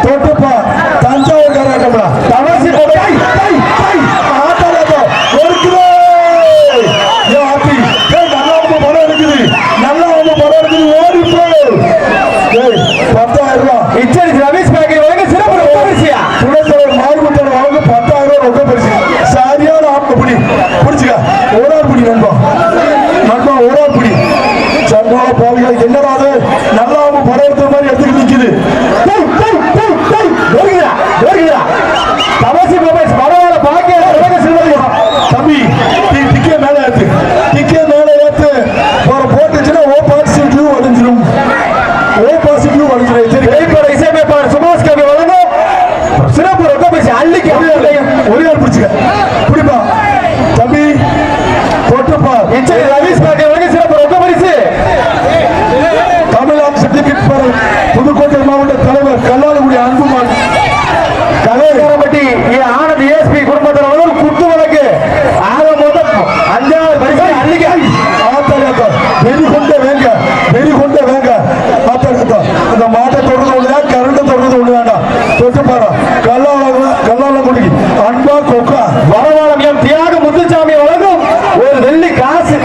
தொட்டுப்பா தஞ்சாவூர் கராட்டம்டா தவசி என்னடாது நல்லாம படம் எடுத்த மாதிரி எடுத்துக்கிட்டு நிக்குது. தம்பி டிக்கே மேல ஏத்து, டிக்கே மேல ஏத்து. போட்டுச்சுன்னா ஓ பாசிட்டிவ் அடைஞ்சிடும், ஓ பாசிட்டிவ் அடைஞ்சிடும். சரி இசையமைப்பாளர் சுபாஷ் கவி வழங்கும் சிறப்பு ரொக்க பரிசு அள்ளிக்கு ஒரே ஆள் பிடிச்சுக்க பிடிப்பா தம்பி தொட்டுப்பா. ரவீஷ் பாக்கே வழங்கும் சிறப்பு ரொக்க பரிசு தமிழ்நாடு சர்டிபிகேட் பெற புதுக்கோட்டை மாவட்ட தலைவர் கல்லாலங்குடி அன்புமான் கலையரம்பட்டி ஆனந்த் ஏஎஸ்பி குடும்பத்தினர் குத்து வழக்கு ஆக மொத்தம் 5வது பரிசு அள்ளிக்க வெறி கொண்ட வேங்க, வெறி கொண்ட வேங்க. அந்த மாட்டை தொடர்ந்து ஒண்ணு கரண்ட தொடர்ந்து ஒண்ணு வேண்டாம். தொட்டு பாரு கல்லாலங்குடி அன்பா கொக்கா வரவாளம் எம் தியாக முத்துசாமி வழங்கும் ஒரு வெள்ளி காசு.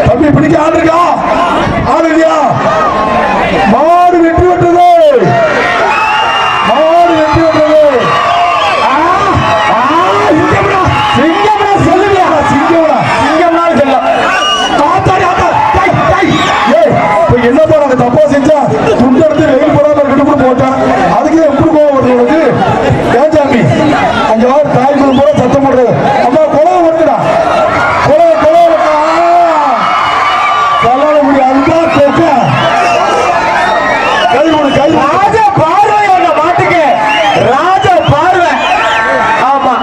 தம்பி பிடிக்க ஆள் இருக்கா? ஆள் இல்லையா? மாடு வெற்றி விட்டது, மாடு வெற்றி விட்டது. சிங்கம்னா சொல்லுவியா? சிங்கம்னா சிங்கம்னாலும் சொல்ல என்னப்பா நாங்க தப்பா செஞ்சா துண்டு எடுத்து வெயில் போடாம இருக்கணும் போட்டா அதுக்கு எப்படி கோவம் வருது உனக்கு? ஏஞ்சாமி அங்க வாரு தாய் குழு போல சத்தம் போடுறது. அம்மா குழவை வருதுடா, குழவை குழவை கல்லால முடி அன்பா கேட்க கை கொடு கை. ராஜ பார்வை அந்த மாட்டுக்கு, ராஜ பார்வை. ஆமா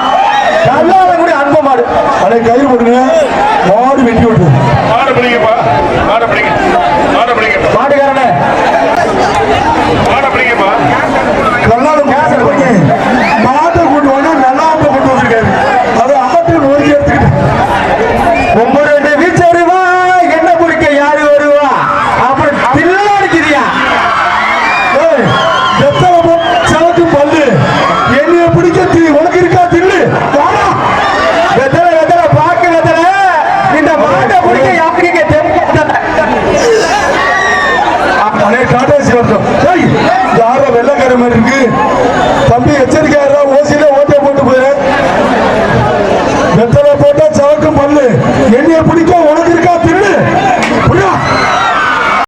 கல்லால முடி அன்பு மாடு. அதை கை கொடுங்க, மாடு வெட்டி விட்டு மாடு பிடிக்க